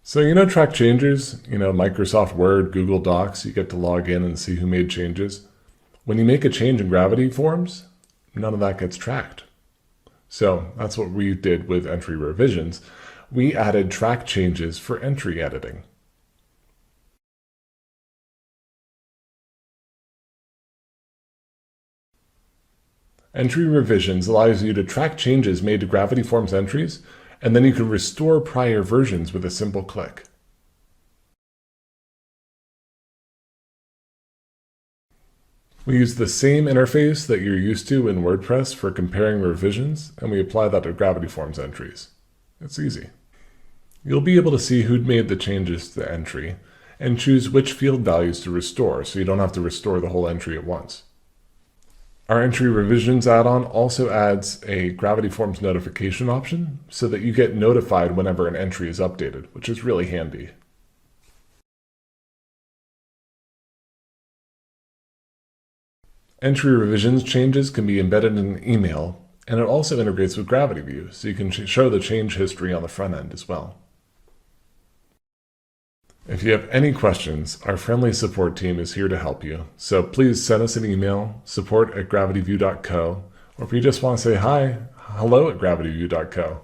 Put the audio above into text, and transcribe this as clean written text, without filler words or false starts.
So, track changes, Microsoft Word, Google Docs, you get to log in and see who made changes. When you make a change in Gravity Forms, none of that gets tracked. So that's what we did with entry revisions. We added track changes for entry editing. Entry revisions allows you to track changes made to Gravity Forms entries, and then you can restore prior versions with a simple click. We use the same interface that you're used to in WordPress for comparing revisions, and we apply that to Gravity Forms entries. It's easy. You'll be able to see who'd made the changes to the entry and choose which field values to restore, so you don't have to restore the whole entry at once. Our entry revisions add-on also adds a Gravity Forms notification option so that you get notified whenever an entry is updated, which is really handy. Entry revisions changes can be embedded in an email, and it also integrates with Gravity View, so you can show the change history on the front end as well. If you have any questions, our friendly support team is here to help you. So please send us an email, support@gravityview.co, or if you just want to say hi, hello@gravityview.co.